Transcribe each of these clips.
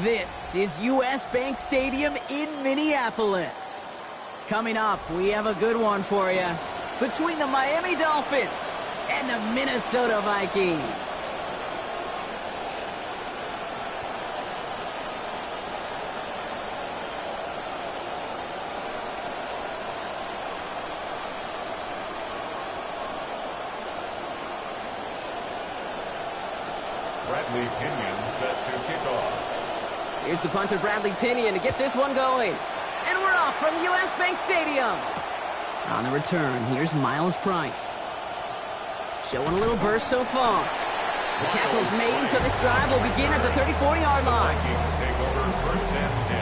This is US Bank Stadium in Minneapolis. Coming up, we have a good one for you. Between the Miami Dolphins and the Minnesota Vikings. Bradley Pinion set to kick off. Here's the punter, Bradley Pinion, to get this one going. And we're off from US Bank Stadium. On the return, here's Miles Price. Showing a little burst so far. The tackle's made, so this drive will begin at the 34-yard line. Vikings take over first and 10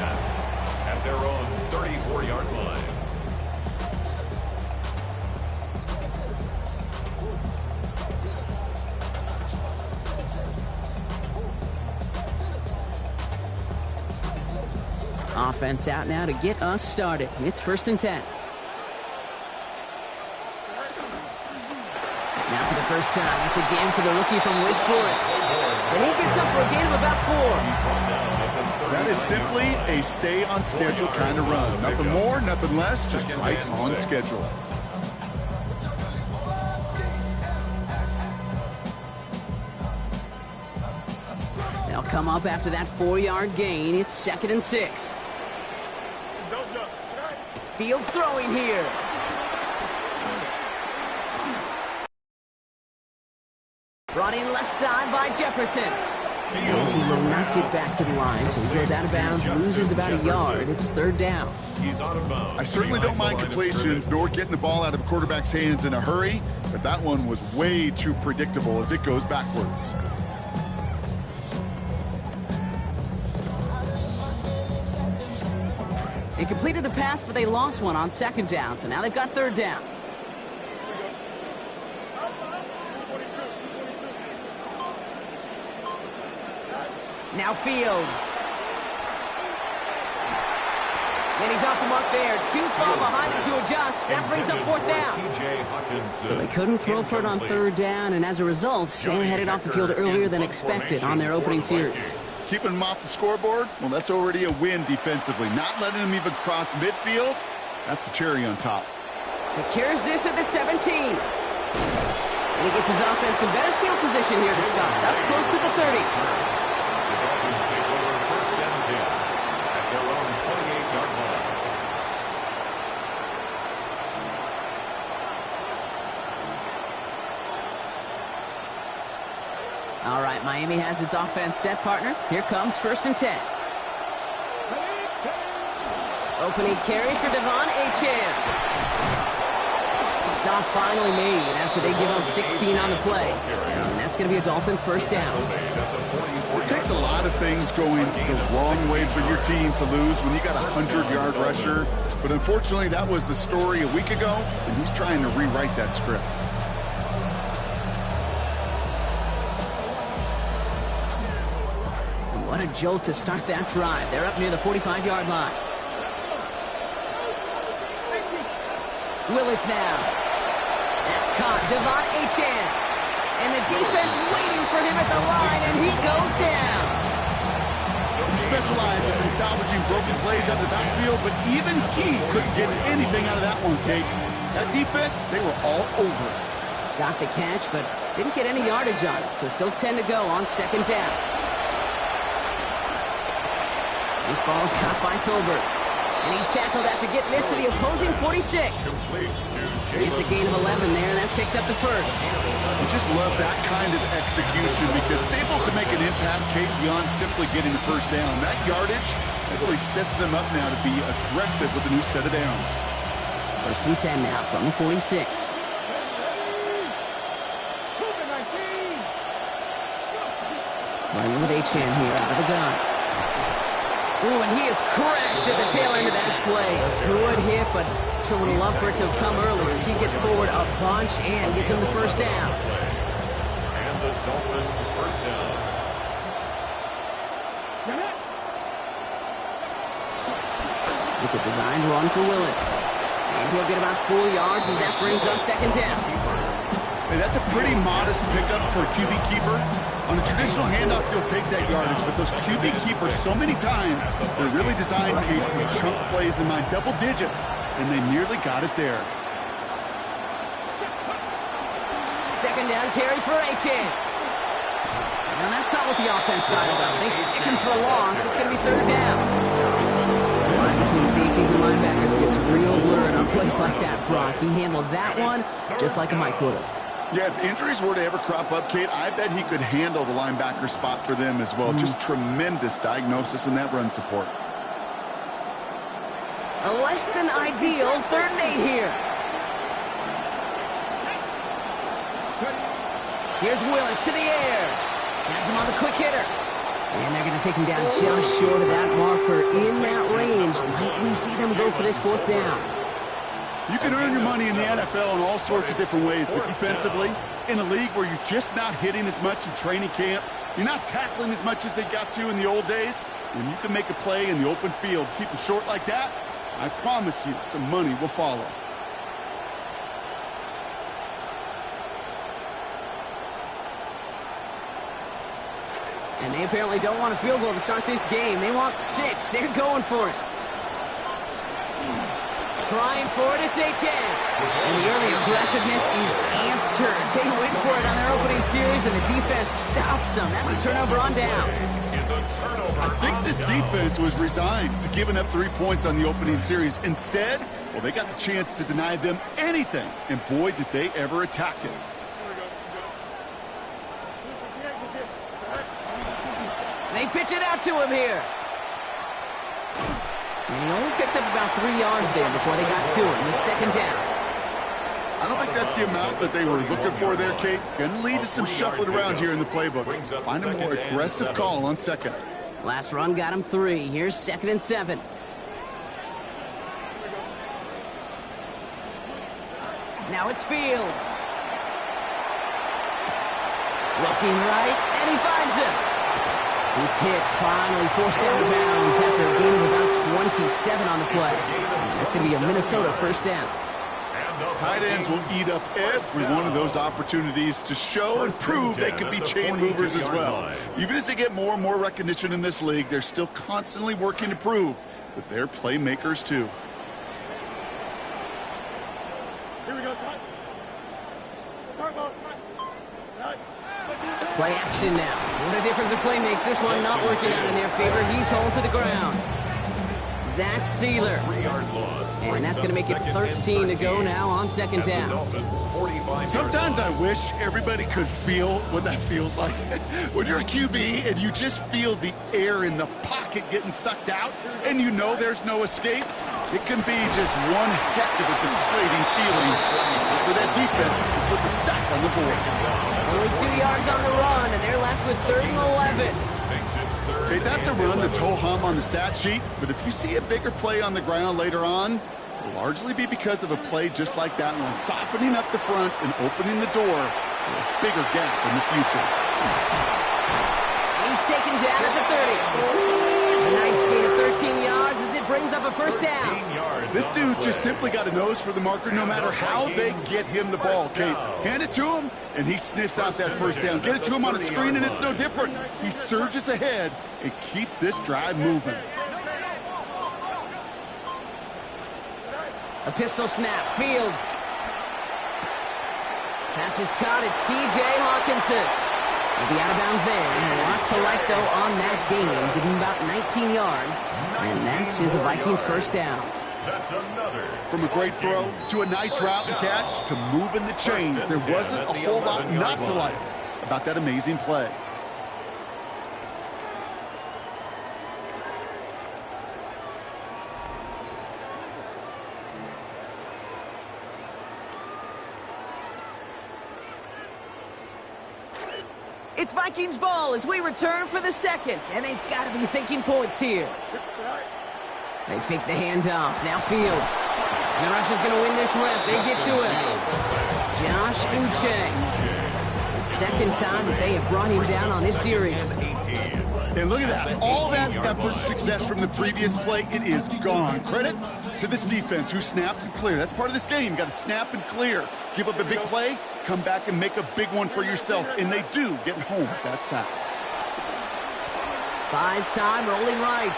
at their own 34-yard line. Offense out now to get us started. It's first and 10. Now for the first time, it's a game to the rookie from Wake Forest. And he gets up for a gain of about 4. That is simply a stay-on-schedule kind of run. Nothing more, nothing less, just right on schedule. They'll come up after that 4-yard gain. It's second and 6. Field throwing here. Brought in left side by Jefferson. He will not get back to the line, so he goes out of bounds, loses about a yard. It's third down. He's out of bounds. I certainly don't mind completions nor getting the ball out of a quarterback's hands in a hurry, but that one was way too predictable as it goes backwards. They completed the pass, but they lost one on second down, so now they've got third down. Now Fields. And he's off the mark there. Too far behind him to adjust. That brings up fourth down. So they couldn't throw for it on third down, and as a result, Sam headed off the field earlier than expected on their opening series. Keeping him off the scoreboard, well, that's already a win defensively. Not letting him even cross midfield, that's the cherry on top. Secures this at the 17. And he gets his offense in better field position here to start. Up close to the 30. The Dolphins take over first and 10 at their own 28-yard line. All right, Miami has its offense set, partner. Here comes first and 10. Opening carry for Devon Achane. Stop finally made after they give up 16 on the play. And that's going to be a Dolphins first down. It takes a lot of things going the wrong way for your team to lose when you got a 100-yard rusher. But unfortunately, that was the story a week ago, and he's trying to rewrite that script. What a jolt to start that drive. They're up near the 45-yard line. Willis now. That's caught. Devon Achane. And the defense waiting for him at the line, and he goes down. He specializes in salvaging broken plays out of the backfield, but even he couldn't get anything out of that one, Kate. That defense, they were all over it. Got the catch, but didn't get any yardage on it, so still 10 to go on second down. This ball's caught by Tolbert. And he's tackled after getting this to the opposing 46. It's a gain of 11 there, and that picks up the first. I just love that kind of execution because it's able to make an impact, Kate, beyond simply getting the first down. That yardage, that really sets them up now to be aggressive with a new set of downs. First and 10 now from the 46. Running with Achane here out of the gun. Ooh, and he is cracked at the tail end of that play. A good hit, but sure would have loved for it to have come earlier as he gets forward a bunch and gets him the first down. And the Dolphins first down. It's a designed run for Willis. And he'll get about 4 yards as that brings up second down. Hey, that's a pretty modest pickup for a QB keeper. On a traditional handoff, you'll take that yardage, but those QB keepers, so many times, they're really designed, Kate, for chunk plays in my double digits, and they nearly got it there. Second down carry for Achan. Now that's not what the offense started about. They stick him for a loss. It's going to be third down. The line between safeties and linebackers gets real blurred on plays like that, Brock. He handled that one just like a Mike would have. Yeah, if injuries were to ever crop up, Kate, I bet he could handle the linebacker spot for them as well. Just tremendous diagnosis in that run support. A less than ideal 3rd and 8 here. Here's Willis to the air. Has him on the quick hitter. And they're going to take him down just short of that marker in that range. Might we see them go for this 4th down? You can earn your money in the NFL in all sorts of different ways, but defensively, in a league where you're just not hitting as much in training camp, you're not tackling as much as they got to in the old days, when you can make a play in the open field, keep them short like that, I promise you some money will follow. And they apparently don't want a field goal to start this game. They want 6. They're going for it. Trying for it, it's Achan. And the early aggressiveness is answered. They went for it on their opening series, and the defense stops them. That's a turnover on downs. I think this defense was resigned to giving up 3 points on the opening series. Instead, well, they got the chance to deny them anything. And boy, did they ever attack it. They pitch it out to him here. And he only picked up about 3 yards there before they got to him. It's 2nd down. I don't think that's the amount that they were looking for there, Kate. Going to lead to some shuffling around here in the playbook. Find a more aggressive call on 2nd. Last run got him 3. Here's 2nd and 7. Now it's Fields. Looking right, and he finds him. This hit finally forced out of bounds after a gain of about 27 on the play. That's going to be a Minnesota 1st down. Tight ends will eat up every one of those opportunities to show and prove they can be chain movers as well. Even as they get more and more recognition in this league, they're still constantly working to prove that they're playmakers too. Here we go, Scott. Play action now. What a difference a play makes. This one not working out in their favor. He's hauled to the ground. Zach Sealer. And that's going to make it 13 to go now on 2nd down. Sometimes I wish everybody could feel what that feels like. When you're a QB and you just feel the air in the pocket getting sucked out and you know there's no escape, it can be just one heck of a deflating feeling. For that defense, it puts a sack on the board. Only 2 yards on the run, and they're left with 3rd and 11. Okay, that's a run that's ho-hum on the stat sheet, but if you see a bigger play on the ground later on, it'll largely be because of a play just like that one, softening up the front and opening the door for a bigger gap in the future. He's taken down at the 30. A nice gain of 13 yards as it brings up a 1st down. This dude just simply got a nose for the marker no matter how they get him the ball, Kate. Hand it to him, and he sniffs out that 1st down. Get it to him on a screen, and it's no different. He surges ahead and keeps this drive moving. A pistol snap. Fields. Pass is caught. It's T.J. Hawkinson. He'll be out of bounds there. A lot to like, though, on that game. Give him about 19 yards. And that is a Vikings 1st down. From a great throw to a nice route and catch to moving the chains, there wasn't a whole lot not to like about that amazing play. It's Vikings ball as we return for the 2nd, and they've got to be thinking points here. They fake the handoff. Now Fields. And the Russians going to win this rep. They get to him. Josh Uche. The 2nd time that they have brought him down on this series. And look at that. All that effort and success from the previous play, it is gone. Credit to this defense who snapped and cleared. That's part of this game. You got to snap and clear. Give up a big play, come back and make a big one for yourself, and they do, getting home with that sack. Buys time, rolling right.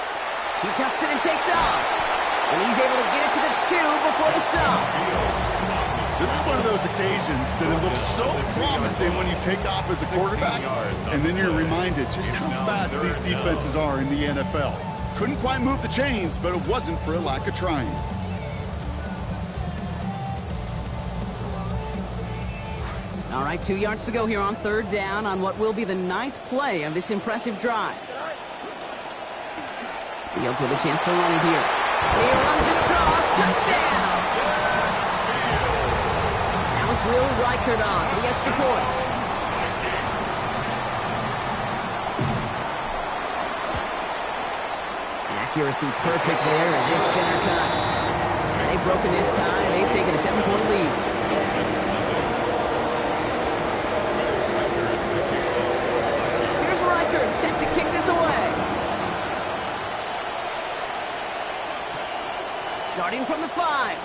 He tucks it and takes off. And he's able to get it to the 2 before the stop. This is one of those occasions that it looks so promising when you take off as a quarterback, and then you're reminded just how fast these defenses are in the NFL. Couldn't quite move the chains, but it wasn't for a lack of trying. All right, 2 yards to go here on 3rd down on what will be the 9th play of this impressive drive. Fields with a chance to run it here. He runs it across, touchdown! Now it's Will Reichert on for the extra point. Accuracy perfect there as it's center cut. And they've broken this tie. They've taken a 7-point lead. Set to kick this away. Starting from the 5.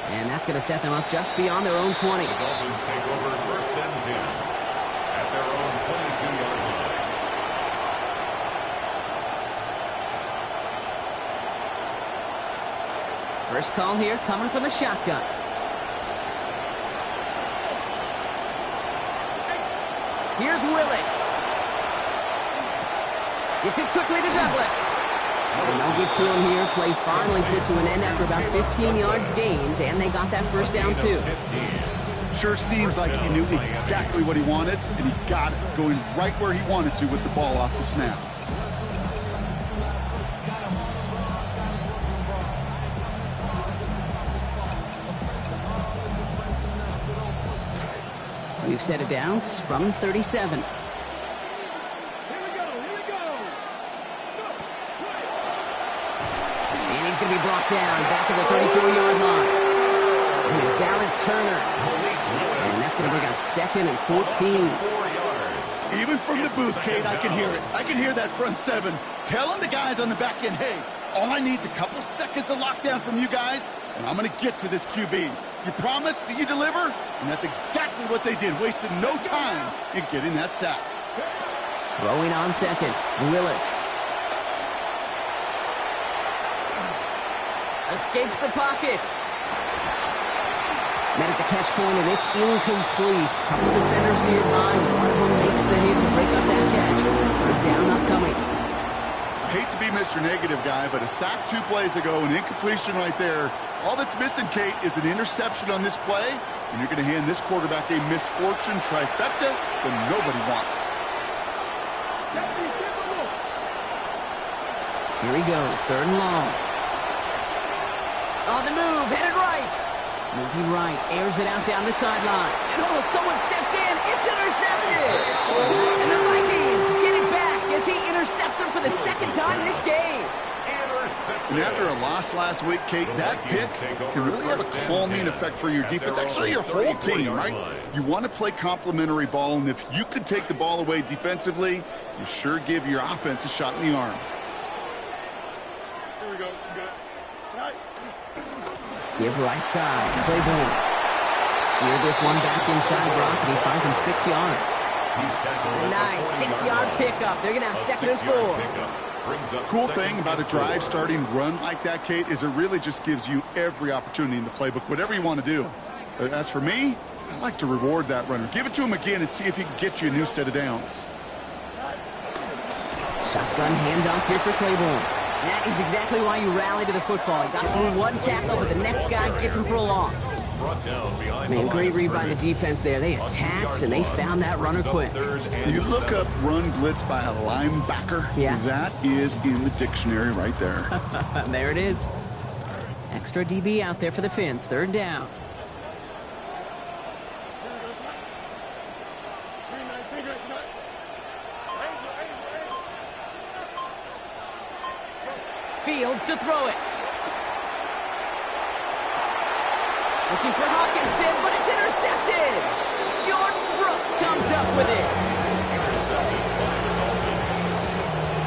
And that's going to set them up just beyond their own 20. The Dolphins take over 1st and 10 at their own 22-yard line. First call here coming from the shotgun. Here's Willis. Gets it quickly to Douglas. And they'll get to him here. Play finally put to an end after about 15 yards gained, and they got that first down too. Sure seems like he knew exactly what he wanted, and he got it, going right where he wanted to with the ball off the snap. We've set it down from 37. He's going to be brought down back at the 34-yard line. Here's Dallas Turner. And that's going to bring up 2nd and 14. Even from the booth, Kate, I can hear it. I can hear that front 7 telling the guys on the back end, hey, all I need is a couple seconds of lockdown from you guys, and I'm going to get to this QB. You promise that you deliver? And that's exactly what they did, wasted no time in getting that sack. Throwing on 2nd, Willis. Escapes the pocket. Met at the catch point, and it's incomplete. Couple of defenders nearby. One of them makes the hit to break up that catch. 3rd down upcoming. I hate to be Mr. Negative guy, but a sack 2 plays ago, an incompletion right there. All that's missing, Kate, is an interception on this play, and you're going to hand this quarterback a misfortune trifecta that nobody wants. Here he goes, 3rd and long. On the move, headed right. Moving right, airs it out down the sideline. And oh, someone stepped in. It's intercepted. And the Vikings get it back as he intercepts him for the 2nd time this game. And after a loss last week, Kate, that pick can really have a calming effect for your defense. Actually, your whole team, right? You want to play complementary ball, and if you can take the ball away defensively, you sure give your offense a shot in the arm. Here we go. Give right side. Claiborne. Steer this one back inside Brock, and he finds him 6 yards. Nice 6-yard pickup. They're going to have 2nd and 4. Cool thing about a drive starting run like that, Kate, is it really just gives you every opportunity in the playbook, whatever you want to do. As for me, I like to reward that runner. Give it to him again and see if he can get you a new set of downs. Shotgun handoff here for Claiborne. That is exactly why you rally to the football. You got through one tackle, but the next guy gets him for a loss. Man, great read by the defense there. They attacked, and they found that runner quick. You look up run blitz by a linebacker. Yeah. That is in the dictionary right there. There it is. Extra DB out there for the Phins. 3rd down. Fields to throw it. Looking for Hawkinson, but it's intercepted. Jordan Brooks comes up with it. Intercepted by the Dolphins.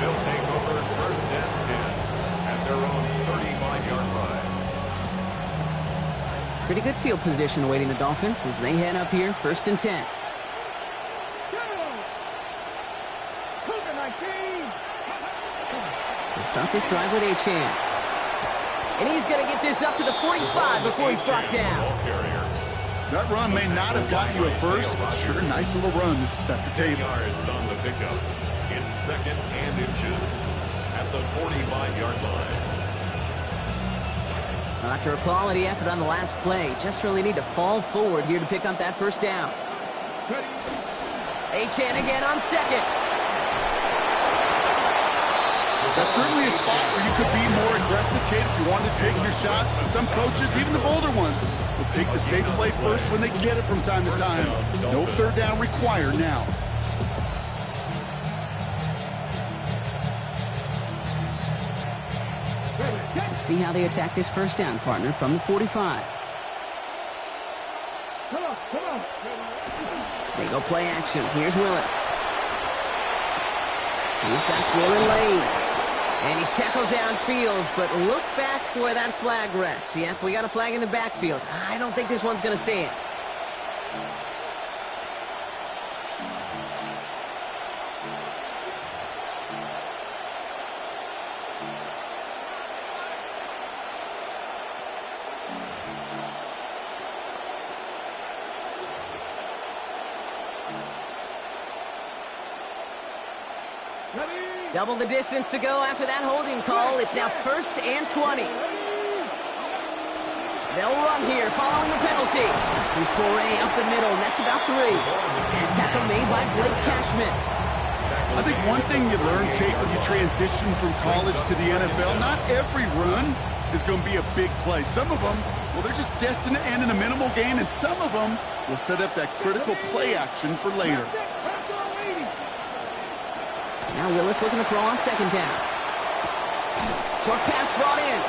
They'll take over 1st and 10 at their own 35-yard line. Pretty good field position awaiting the Dolphins as they head up here, 1st and 10. They'll start this drive with Achane. And he's going to get this up to the 45 before he's brought down. That run may not have gotten you a first, but sure, nice little run to set the table. Yards on the pickup. It's 2nd and inches at the 45-yard line. After a quality effort on the last play, just really need to fall forward here to pick up that 1st down. Achane again on 2nd. That's certainly a spot where you could be more aggressive, Kate, if you wanted to take your shots. But some coaches, even the bolder ones, will take the safe play first when they get it from time to time. No 3rd down required now. Let's see how they attack this 1st down, partner, from the 45. They go play action. Here's Willis. He's got Jalen Lane. And he's tackled downfield, but look back where that flag rests. Yep, we got a flag in the backfield. I don't think this one's going to stand. Double the distance to go after that holding call. It's now 1st and 20. They'll run here following the penalty. He's foray up the middle, and that's about 3. And tackle made by Blake Cashman. I think one thing you learn, Kate, when you transition from college to the NFL, not every run is going to be a big play. Some of them, well, they're just destined to end in a minimal gain, and some of them will set up that critical play action for later. Now Willis looking to throw on 2nd down. Short pass brought in.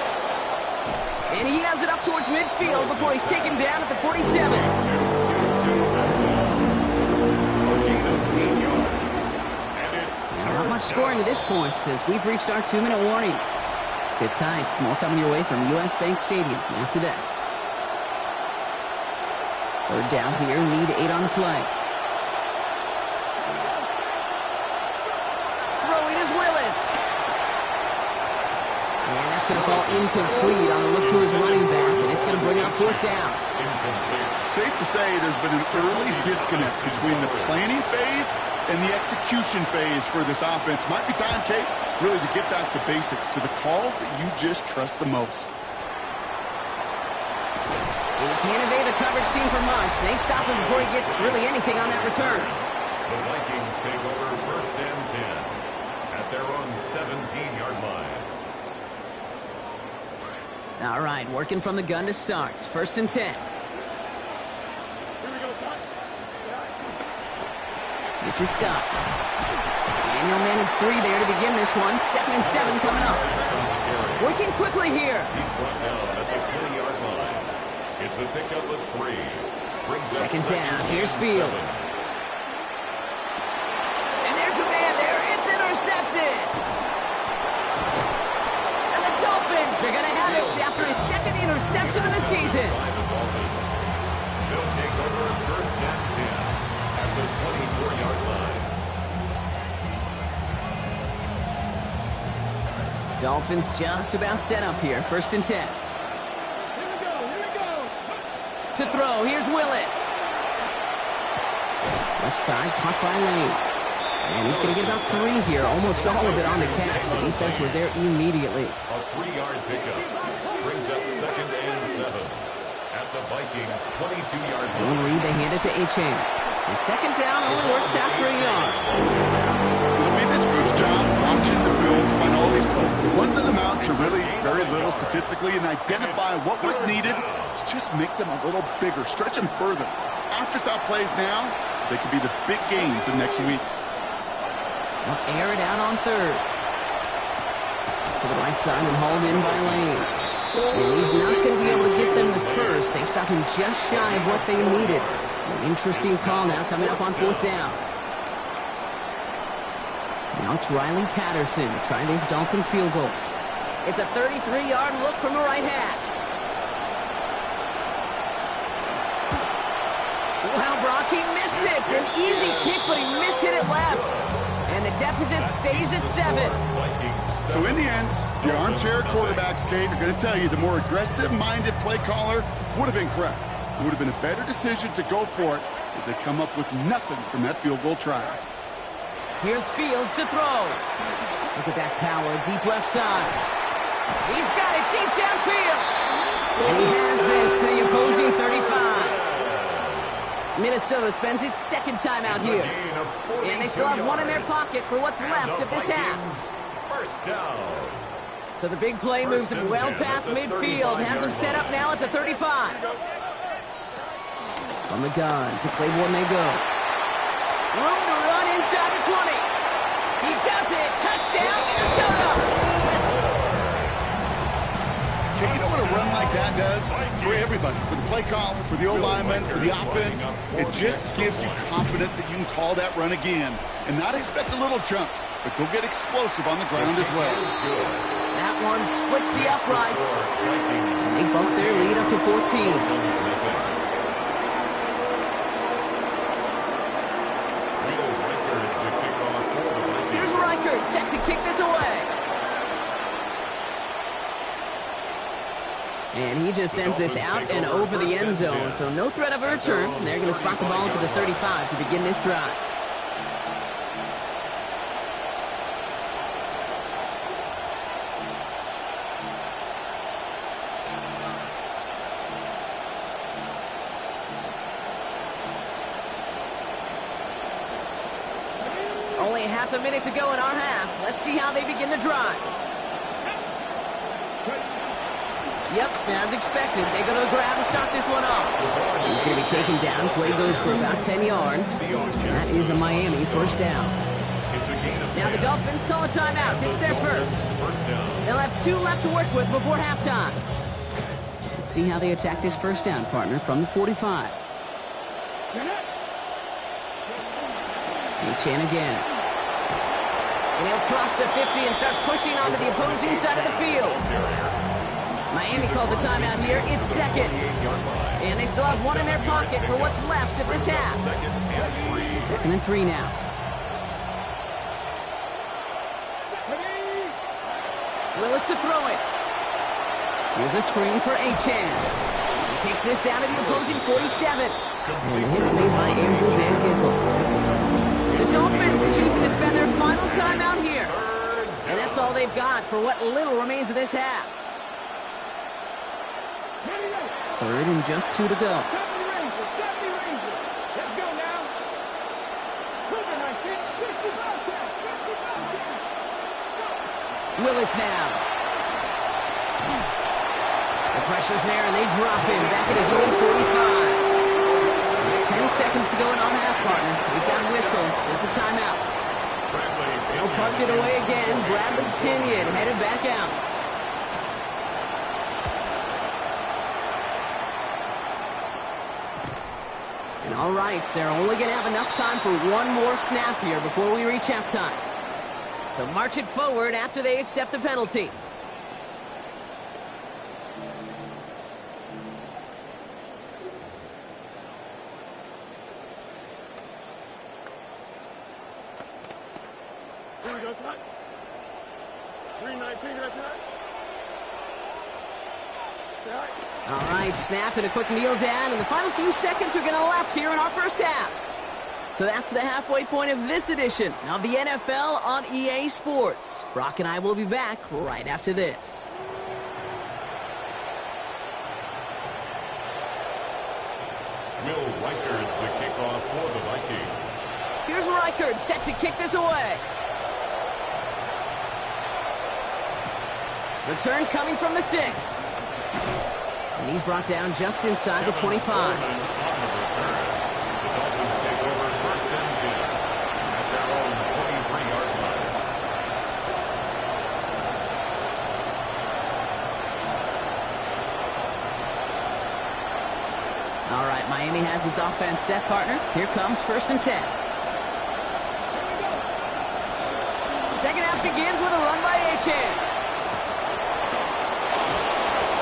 And he has it up towards midfield before he's taken down at the 47. Now, not much scoring to this point as we've reached our 2-minute warning. Sit tight. More coming your way from US Bank Stadium after this. 3rd down here. Need 8 on the play. That's going to fall incomplete on the look to his running back, and it's going to bring up 4th down. Safe to say there's been an early disconnect between the planning phase and the execution phase for this offense. Might be time, Kate, really to get back to basics, to the calls that you just trust the most. And he can't evade the coverage team for much. They stop him before he gets really anything on that return. The Vikings take over 1st and 10 at their own 17-yard line. All right, working from the gun to start. 1st and 10. Here we go, son. This is Scott. And he'll manage 3 there to begin this one. 2nd and 7 coming up. Working quickly here. He's brought down at the 20-yard line. It's a pickup of 3. 2nd down. Here's Fields. And there's a man there. It's intercepted. Dolphins are going to have it after his 2nd interception of the season. They'll take over 1st and 10 at the 24-yard line. Dolphins just about set up here. 1st and 10. Here we go. To throw, here's Willis. Left side, caught by Lane. And he's going to get about 3 here, almost all of it on the catch. The defense was there immediately. A 3-yard pickup brings up 2nd and 7 at the Vikings' 22-yard line. Zone read, they hand it to Achane. And 2nd down only works out for a yard. It'll be this group's job watching the film to find all these plays. The ones that amount to really very little statistically and identify what was needed to just make them a little bigger, stretch them further. Afterthought plays now, they could be the big gains in next week. They'll air it out on 3rd. To the right side and hauled in by Lane. And he's not going to be able to get them the first. They stop him just shy of what they needed. An interesting call now coming up on 4th down. Now it's Riley Patterson to try this Dolphins field goal. It's a 33-yard look from the right hash. he missed it. An easy kick, but he mishit it left. And the deficit stays at 7. So in the end, the armchair quarterbacks, Kate, are going to tell you the more aggressive-minded play caller would have been correct. It would have been a better decision to go for it as they come up with nothing from that field goal try. Here's Fields to throw. Look at that power, deep left side. He's got it deep downfield. And he has this to the opposing 35. Minnesota spends its second time out here. And they still have one in their pocket for what's left of this half. First down. So the big play moves him well past midfield. Has him set up now at the 35. From the gun to Claiborne they go. Room to run inside the 20. He does it. Touchdown, Minnesota. You know what a run like that does for everybody, for the play caller, for the O-lineman, for the offense? It just gives you confidence that you can call that run again and not expect a little chunk, but go get explosive on the ground as well. That one splits the uprights. And they bump their lead up to 14. Set to kick this away. And he just sends this out and over the end zone, so no threat of a return. They're going to spot the ball to the 35 to begin this drive. Only half a minute to go in our half. Let's see how they begin the drive. Yep, as expected, they go to the grab and start this one off. He's going to be taken down. Play goes for about 10 yards. And that is a Miami first down. Now the Dolphins call a timeout. It's their first. They'll have 2 left to work with before halftime. Let's see how they attack this first down, partner, from the 45. Chan again. And he'll cross the 50 and start pushing onto the opposing side of the field. Miami calls a timeout here. It's second. And they still have one in their pocket for what's left of this half. Second and 3 now. Willis to throw it. Here's a screen for Achan. He takes this down to the opposing 47. And it's made by Andrew Van Ginkel. The Dolphins choosing to spend their final time out here. And that's all they've got for what little remains of this half. Third and just 2 to go. Willis now. The pressure's there and they drop him back at his own 45. 10 seconds to go in our half, partner. We've got whistles. It's a timeout. They'll punt it away again. Bradley Pinion headed back out. And all right, they're only going to have enough time for one more snap here before we reach halftime. So march it forward after they accept the penalty. Here we go, son. 319 right there. All right, snap and a quick kneel down, and the final few seconds are going to lapse here in our first half. So that's the halfway point of this edition of the NFL on EA Sports. Brock and I will be back right after this. Will Reichard the kickoff for the Vikings. Here's Reichard set to kick this away. Return coming from the 6. And he's brought down just inside the 25. The Dolphins take over first and 10 at their own 23-yard line. All right, Miami has its offense set, partner. Here comes first and 10. Second half begins with a run by Achan.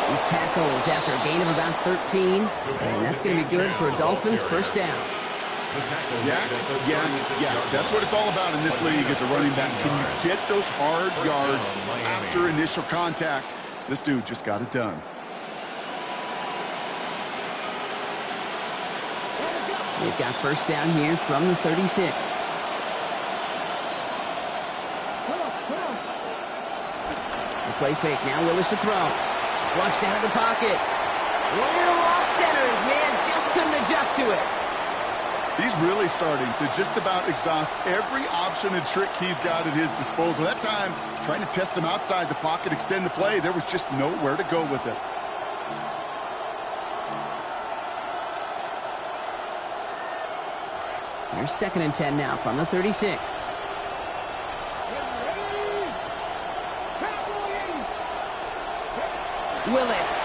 He's tackled after a gain of about 13, and that's going to be good for a Dolphins first down. The tackle Yak, at the yak, 36-yard yak. line. That's what it's all about in this league as a running back. Can you get those hard First yards down, Miami. after initial contact? This dude just got it done. They've got first down here from the 36. The play fake. Now Willis to throw. Flushed out of the pocket. Little off center. His man just couldn't adjust to it. He's really starting to just about exhaust every option and trick he's got at his disposal. That time, trying to test him outside the pocket, extend the play, there was just nowhere to go with it. Here's 2nd and 10 now from the 36. Willis.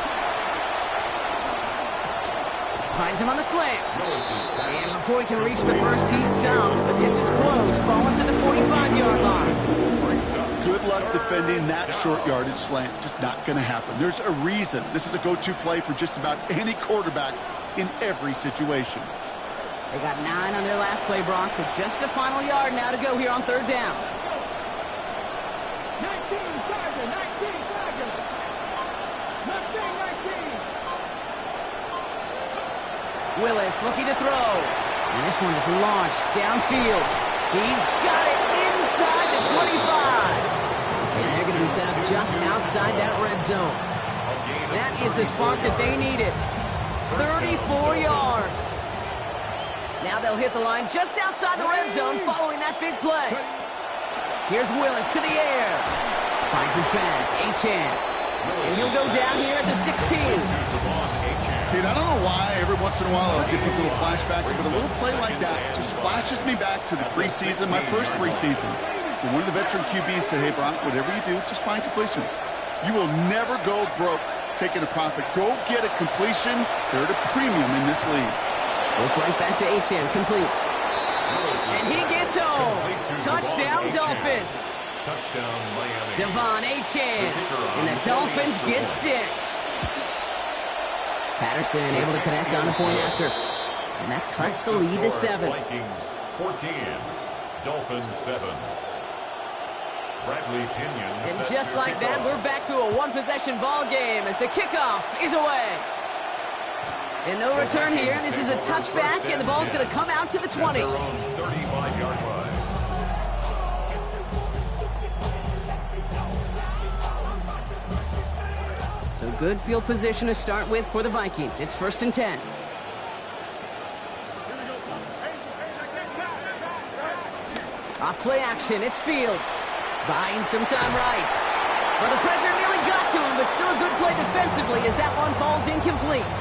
Finds him on the slant. And before he can reach the first, he's stopped. But this is close. Ball up to the 45-yard line. Good luck defending that short yardage slant. Just not going to happen. There's a reason. This is a go-to play for just about any quarterback in every situation. They got 9 on their last play, Brock, so just a final yard now to go here on 3rd down. 19, Tiger, 19, Tiger. 19. Willis looking to throw. And this one is launched downfield. He's got it inside the 25. And they're going to be set up just outside that red zone. That is the spark that they needed. 34 yards. Now they'll hit the line just outside the red zone following that big play. Here's Willis to the air. Finds his back. Achan. And he'll go down here at the 16. Kid, I don't know why every once in a while I'll get these little flashbacks, but a little play like that just flashes me back to the preseason, my first preseason. And one of the veteran QBs said, hey, Brock, whatever you do, just find completions. You will never go broke taking a profit. Go get a completion. They're at a premium in this league. Goes right back to Achan, complete. And he gets home. Touchdown, Dolphins. Touchdown, Miami. Devon Achan. And the Dolphins get 6. Patterson able to connect on the point after. And that cuts the lead to 7. Vikings 14, Dolphins 7. Bradley Pinion. And just like that, we're back to a one-possession ball game as the kickoff is away. And no return here. This is a touchback, and the ball's going to come out to the 20. Their own 35-yard line. So good field position to start with for the Vikings. It's 1st and 10. Off play action, it's Fields. Buying some time right. Well, the pressure nearly got to him, but still a good play defensively as that one falls incomplete.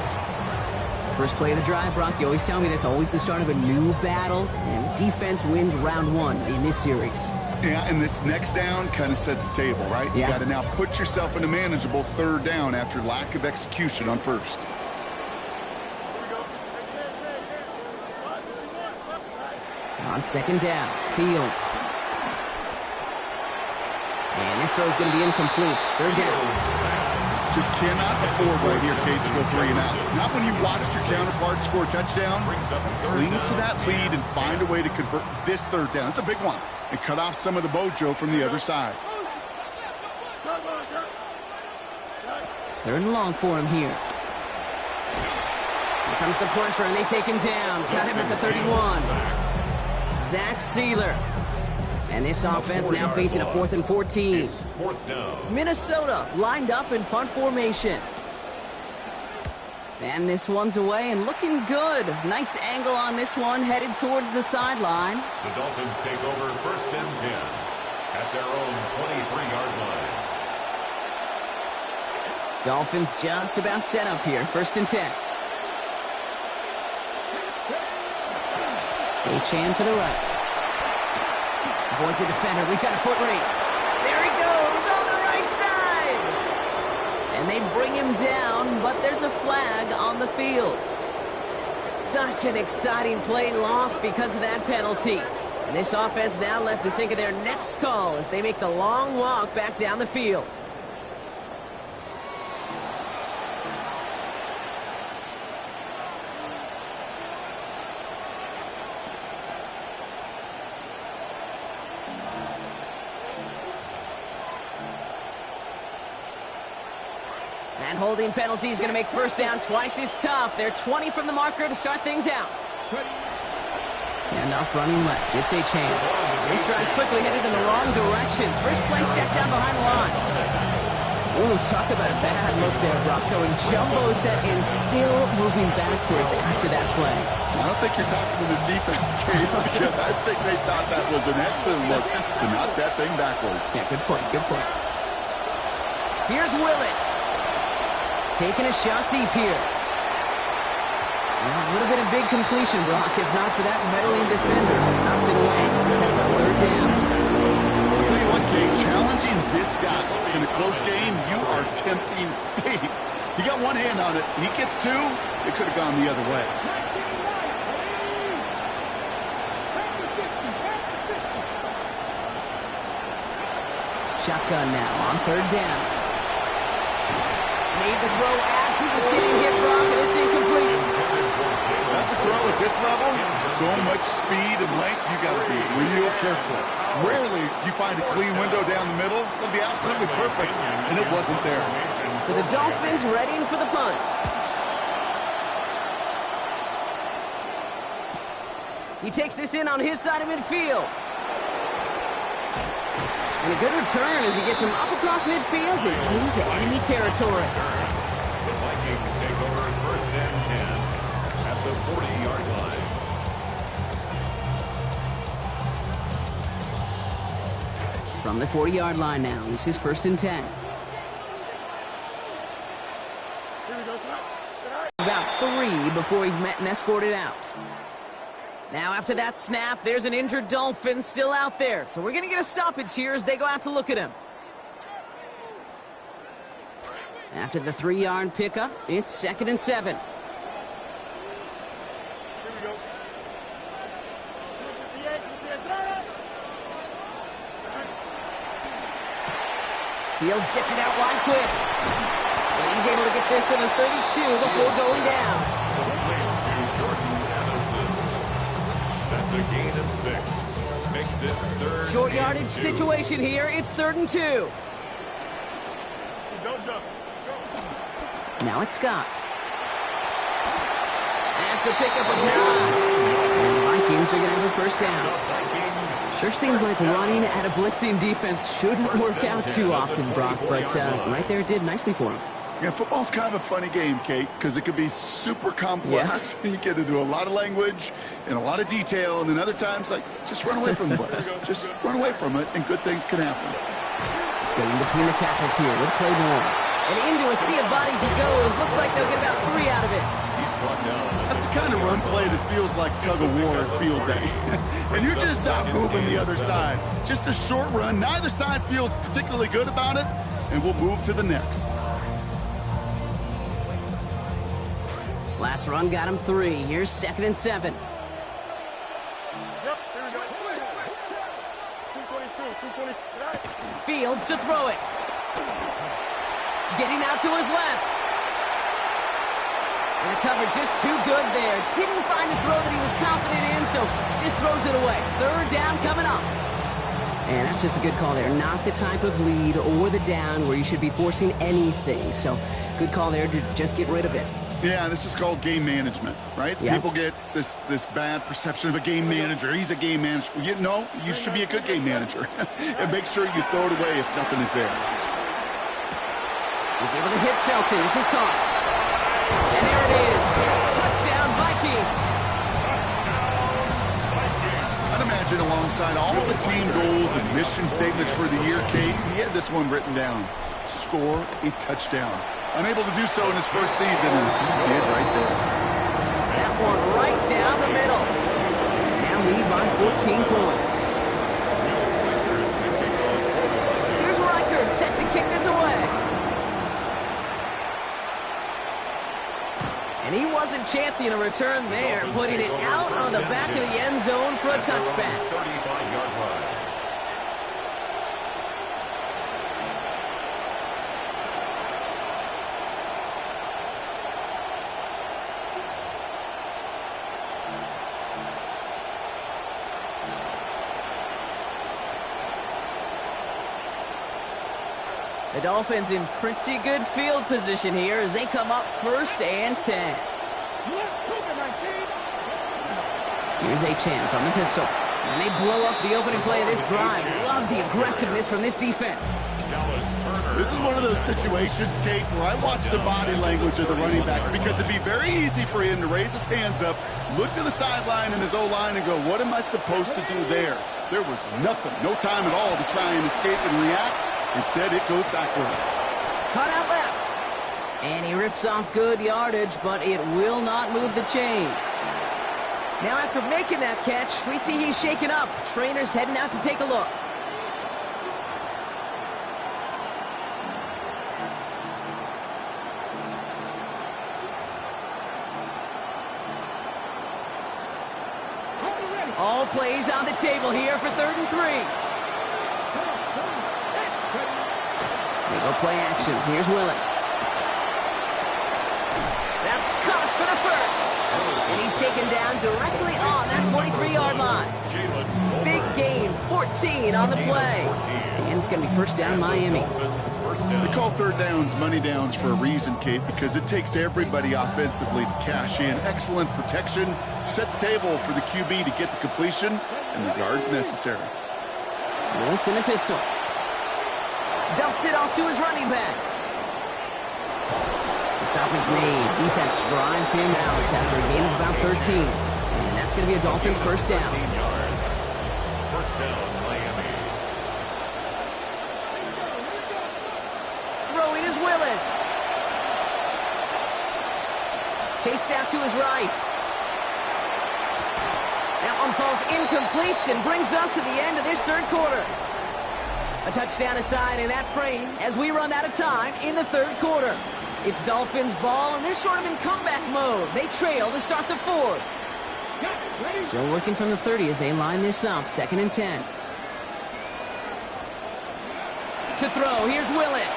First play of the drive, Brock, you always tell me this, always the start of a new battle, and defense wins round 1 in this series. Yeah, and this next down kind of sets the table, right? Yeah. You got to now put yourself in a manageable 3rd down after lack of execution on 1st. On 2nd down, Fields. And this throw is going to be incomplete. 3rd down. Just cannot afford right here, Kate, to go 3 and out. Not when you watched your counterpart score a touchdown. Cling to that lead and find a way to convert this 3rd down. It's a big one. And cut off some of the mojo from the other side. 3rd and long for him here. Here comes the pressure, and they take him down. Got him at the 31. Zach Sealer. And this offense now facing a 4th and 14. It's 4th down. Minnesota lined up in punt formation. And this one's away and looking good. Nice angle on this one, headed towards the sideline. The Dolphins take over 1st and 10 at their own 23-yard line. Dolphins just about set up here. 1st and 10. Achan to the right. Avoids a defender. We've got a foot race. There he goes on the right side. And they bring him down, but there's a flag on the field. Such an exciting play lost because of that penalty. And this offense now left to think of their next call as they make the long walk back down the field. That holding penalty is going to make first down twice as tough. They're 20 from the marker to start things out. Handoff running left. It's a chain. This drive's quickly headed in the wrong direction. First play set down behind the line. Ooh, talk about a bad look there, Brock. Going jumbo set and still moving backwards after that play. I don't think you're talking to this defense, Kate, because I think they thought that was an excellent look to knock that thing backwards. Yeah, good point, good point. Here's Willis. Taking a shot deep here. A little bit of big completion, Brock, if not for that meddling defender. Knocked it away. Sets up third down. I'll tell you what, Kate, challenging this guy in a close game, you are tempting fate. He got one hand on it. He gets two. It could have gone the other way. Shotgun now on third down. Made the throw as he was getting hit, Brock, and it's incomplete. That's a throw at this level. So much speed and length, you got to be real careful. Rarely do you find a clean window down the middle. It'll be absolutely perfect, and it wasn't there. So the Dolphins readying for the punt. He takes this in on his side of midfield. And a good return as he gets him up across midfield and into enemy territory. The Vikings take over first and 10 at the 40-yard line. From the 40-yard line now, this is first and 10. About 3 before he's met and escorted out. Now after that snap, there's an injured Dolphin still out there. So we're going to get a stoppage here as they go out to look at him. After the 3-yard pickup, it's second and 7. Fields gets it out wide quick. But he's able to get this to the 32 before going down. That's a gain of 6. Makes it third. Short yardage situation here. It's third and 2. Now it's Scott. That's a pickup of 9. And the Vikings are going to have a first down. Sure seems like running at a blitzing defense shouldn't work out too often, Brock, but right there it did nicely for him. Yeah, football's kind of a funny game, Kate, because it could be super complex. Yeah. You get into a lot of language and a lot of detail, and then other times, like, just run away from the blitz. Just run away from it, and good things can happen. Staying between the tackles here with Claiborne. And into a sea of bodies he goes. Looks like they'll get about 3 out of it. That's the kind of run play that feels like tug-of-war at field day. And you're just not moving the other side. Just a short run. Neither side feels particularly good about it, and we'll move to the next. Last run got him 3. Here's second and 7. Fields to throw it. Getting out to his left. And the cover just too good there. Didn't find a throw that he was confident in, so just throws it away. Third down coming up. And that's just a good call there. Not the type of lead or the down where you should be forcing anything. So good call there to just get rid of it. Yeah, this is called game management, right? Yep. People get this bad perception of a game manager. He's a game manager. You should be a good game manager. And make sure you throw it away if nothing is there. He's able to hit Felton. This is caught. And there it is. Touchdown, Vikings. I'd imagine alongside all the team goals and mission statements for the year, Kate, he had this one written down. Score a touchdown. Unable to do so in his first season, and he did right there. That one right down the middle. Now lead by 14 points. Here's Reichert, set to kick this away. And he wasn't chancing a return there, putting it out on the back of the end zone for a touchback. 35-yard line. The Dolphins in pretty good field position here as they come up 1st and 10. Here's Achan from the pistol. And they blow up the opening play of this drive. Love the aggressiveness from this defense. This is one of those situations, Kate, where I watch the body language of the running back because it'd be very easy for him to raise his hands up, look to the sideline and his O-line and go, what am I supposed to do there? There was nothing, no time at all to try and escape and react. Instead, it goes backwards. Cut out left. And he rips off good yardage, but it will not move the chains. Now after making that catch, we see he's shaken up. Trainer's heading out to take a look. All plays on the table here for 3rd and 3. They go play action. Here's Willis. That's caught for the first. And he's taken down directly on that 43-yard line. Big gain, 14 on the play. And it's going to be 1st down Miami. They call 3rd downs money downs for a reason, Kate, because it takes everybody offensively to cash in. Excellent protection, set the table for the QB to get the completion and the yards necessary. Willis in the pistol. Dumps it off to his running back. The stop is made. Defense drives him out after a gain of about 13. And that's going to be a Dolphins 1st down. 1st down, Miami. Throwing is Willis. Chased out to his right. That one falls incomplete and brings us to the end of this 3rd quarter. A touchdown aside in that frame as we run out of time in the 3rd quarter. It's Dolphins ball, and they're sort of in comeback mode. They trail to start the 4th. Still working from the 30 as they line this up. 2nd and 10. To throw, here's Willis.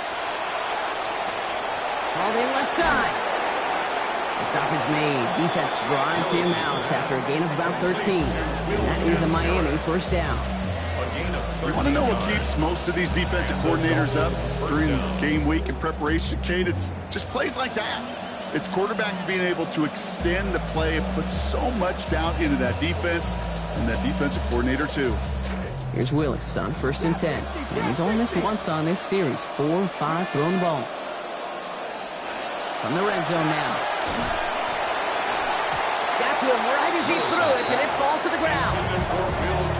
Called in left side. The stop is made. Defense drives him out after a gain of about 13. That is a Miami 1st down. You want to know what keeps most of these defensive coordinators up during game week and preparation, Kate? It's just plays like that. It's quarterbacks being able to extend the play and put so much doubt into that defense and that defensive coordinator too. Here's Willis on 1st and 10. And he's only missed once on this series. 4 of 5 throwing the ball. From the red zone now. Got to him right as he threw it, and it falls to the ground.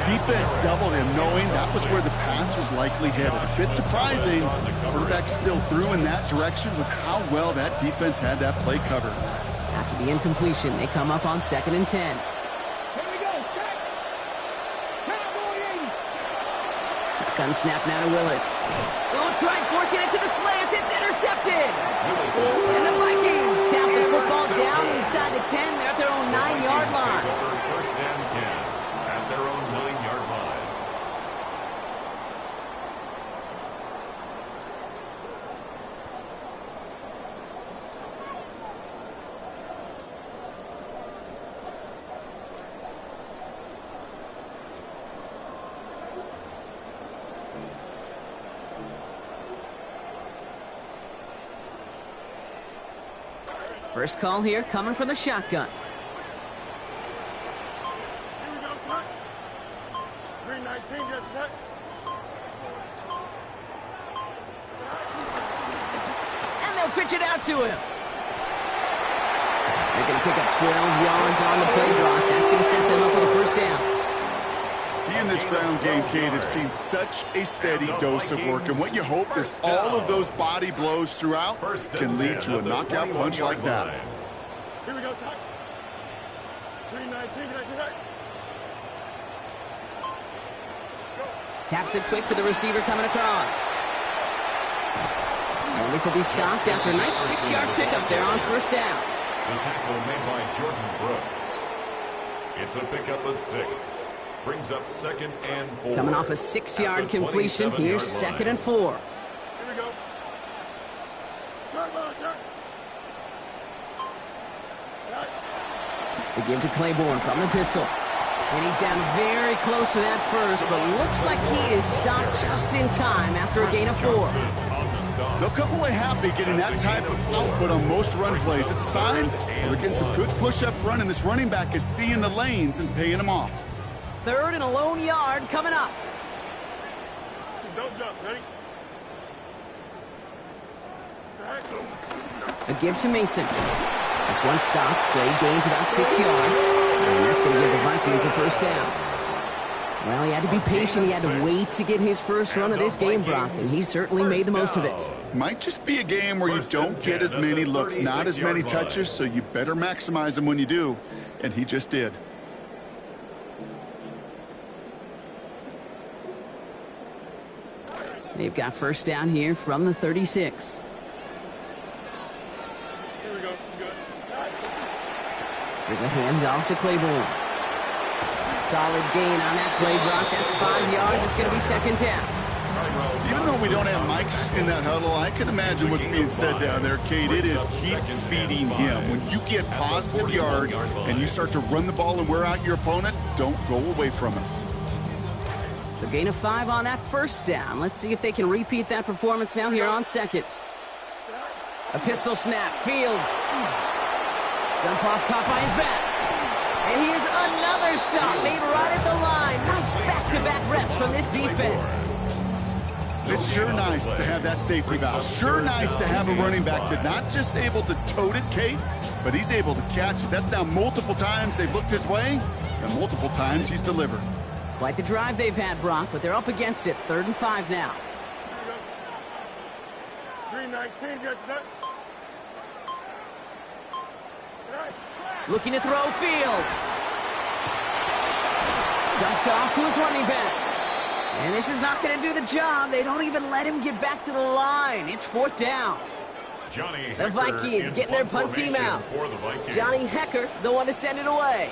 Defense doubled him, knowing that was where the pass was likely headed. A bit surprising, quarterback still threw in that direction with how well that defense had that play covered. After the incompletion, they come up on 2nd and 10. Here we go, set. Cowboy in. Gun snap now to Willis. Oh, tried forcing it to the slant. It's intercepted. And the Vikings tap the football down inside the 10. They're at their own 9-yard line. 1st and 10 at their own 9-yard line. First call here coming from the shotgun. Here we go, set. 319, get set. And they'll pitch it out to him. They're going to pick up 12 yards on the play block. That's going to set them up with a 1st down. He and this ground game, Kate, have seen such a steady dose of work, and what you hope is all of those body blows throughout can lead to a knockout punch like that. Here we go, set. 319, get set. Taps it quick to the receiver coming across. And this will be stopped after a nice 6-yard pickup there on 1st down. The tackle made by Jordan Brooks. It's a pickup of 6. Brings up 2nd and 4. Coming off a 6-yard completion. Here's 2nd and 4. Here we go. Turbo, sir. They give to Claiborne from the pistol. And he's down very close to that first, but looks like he is stopped just in time after a gain of 4. They'll come away happy getting that type of output on most run plays. It's a sign they're getting some good push up front, and this running back is seeing the lanes and paying them off. 3rd and a lone yard coming up. Don't jump, ready? A give to Mason. This one stopped. Great gains about 6 yards. And that's going to give the Vikings a first down. Well, he had to be patient. He had to wait to get his first run of this game, Brock, and he certainly made the most of it. Might just be a game where you don't get as many looks, not as many touches, so you better maximize them when you do, and he just did. They've got first down here from the 36. Here we go. Good. There's a handoff to Claiborne. Solid gain on that play, Brock. That's 5 yards. It's going to be second down. Even though we don't have mics in that huddle, I can imagine what's being said down there, Kate. It is keep feeding him. When you get positive yards and you start to run the ball and wear out your opponent, don't go away from it. So gain of 5 on that first down. Let's see if they can repeat that performance now here on second. A pistol snap. Fields. Dump off, caught by his back. And here's another stop made right at the line. Nice back-to-back reps from this defense. It's sure nice to have that safety valve. Sure nice to have a running back that's not just able to tote it, Kate, but he's able to catch it. That's now multiple times they've looked his way, and multiple times he's delivered. Quite the drive they've had, Brock, but they're up against it. 3rd and 5 now. 319, got that. Looking to throw Fields. Dumped off to his running back. And this is not going to do the job. They don't even let him get back to the line. It's 4th down. The Vikings getting their punt team out. Johnny Hecker, the one to send it away.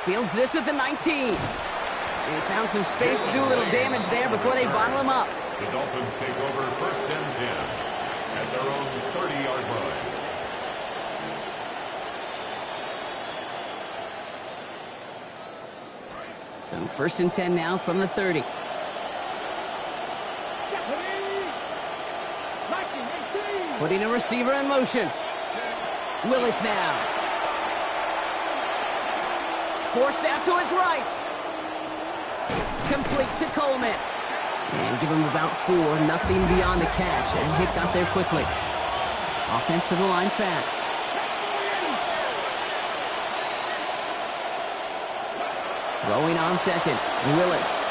Fields this at the 19. They found some space to do a little damage there before they bottle him up. The Dolphins take over 1st and 10 at their own 30-yard line. So 1st and 10 now from the 30. Putting a receiver in motion. Willis now. Forced out to his right. Complete to Coleman. And give him about 4, nothing beyond the catch. And Hick got there quickly. Offense to the line fast. Throwing on second, Willis.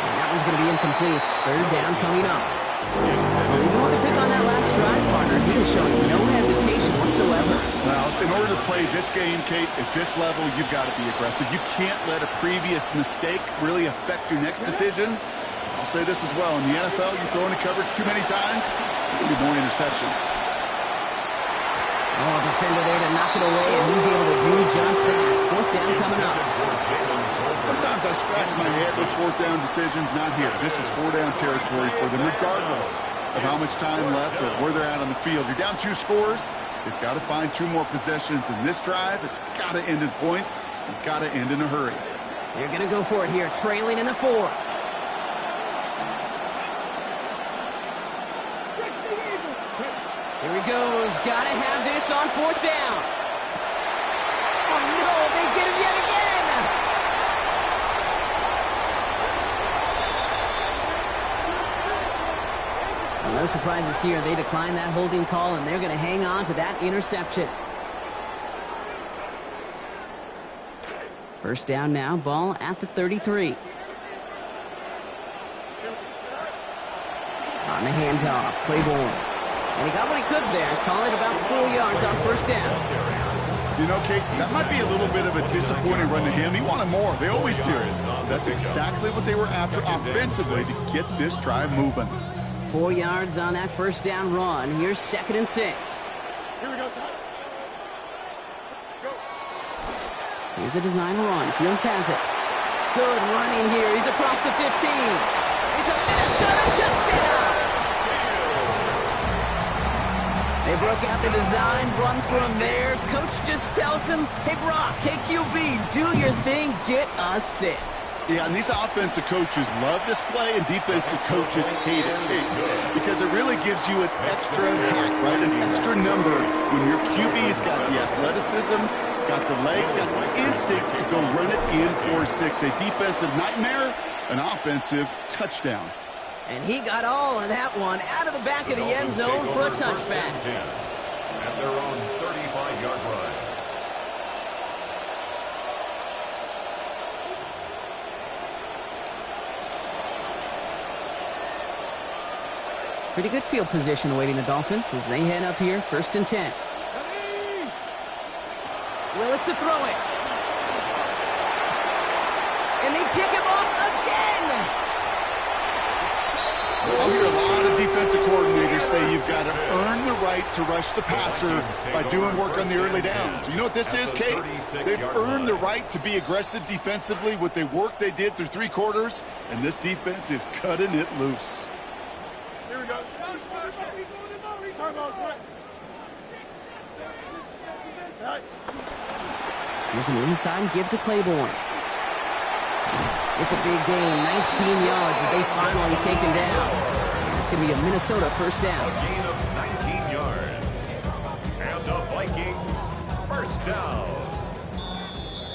And that one's going to be incomplete. 3rd down coming up. Well, even with the pick on that last drive, partner, he was showing no hesitation whatsoever. Well, in order to play this game, Kate, at this level, you've got to be aggressive. You can't let a previous mistake really affect your next decision. I'll say this as well. In the NFL, you throw into coverage too many times, you'll be more interceptions. Oh, defender there to knock it away, and he's able to do just that. 4th down coming up. Sometimes I scratch my head with 4th down decisions. Not here. This is 4-down territory for them, regardless of how much time left or where they're at on the field. You're down 2 scores. They've got to find 2 more possessions in this drive. It's got to end in points. It's got to end in a hurry. They're going to go for it here, trailing in the 4th. Here he goes. Got to have this on 4th down. Oh, no, they get him yet again. Well, no surprises here. They decline that holding call, and they're going to hang on to that interception. First down now, ball at the 33. On the handoff, Claiborne. And he got what he could there. Call it about 4 yards on 1st down. You know, Kate, that might be a little bit of a disappointing run to him. He wanted more. They always do. That's exactly what they were after offensively to get this drive moving. 4 yards on that 1st down run. Here's 2nd and 6. Here we go, son. Go. Here's a design run. Fields has it. Good running here. He's across the 15. It's a Minnesota touchdown. They broke out the design run from there. Coach just tells him, hey, Brock, hey, QB, do your thing, get a 6. Yeah, and these offensive coaches love this play, and defensive coaches hate it because it really gives you an extra hack, right? An extra number when your QB's got the athleticism, got the legs, got the instincts to go run it in for 6. A defensive nightmare, an offensive touchdown. And he got all of that one out of the back of the end zone for a touchback. At their own 35-yard line. Pretty good field position awaiting the Dolphins as they head up here, 1st and 10. Willis to throw it. And they pick him off again. I'll hear a lot of defensive coordinators say you've got to earn the right to rush the passer by doing work on the early downs. You know what this is, Kate? They've earned the right to be aggressive defensively with the work they did through 3 quarters, and this defense is cutting it loose. Here we go. Here's an inside give to Claiborne. It's a big gain, 19 yards as they finally take him down. It's going to be a Minnesota first down. A gain of 19 yards. And the Vikings, first down.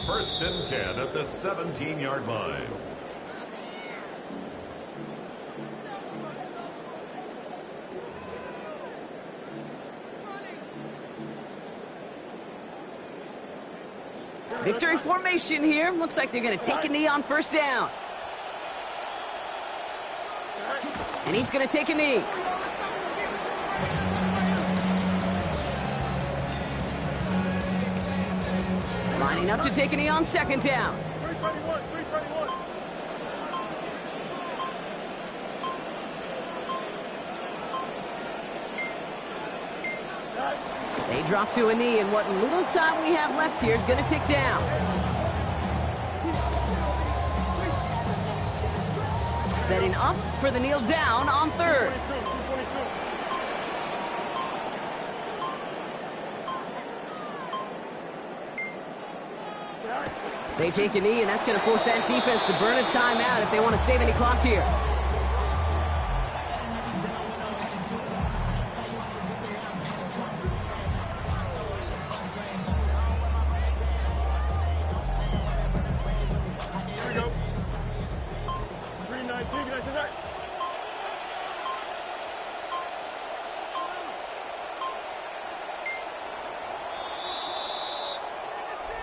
1st and 10 at the 17-yard line. Victory formation here. Looks like they're going to take a knee on 1st down. And he's going to take a knee. Lining up to take a knee on 2nd down. 331, 331. They drop to a knee, and what little time we have left here is going to tick down. Setting up for the kneel down on 3rd. They take a knee, and that's going to force that defense to burn a timeout if they want to save any clock here.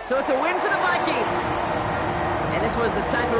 So it's a win for the Vikings. And this was the type of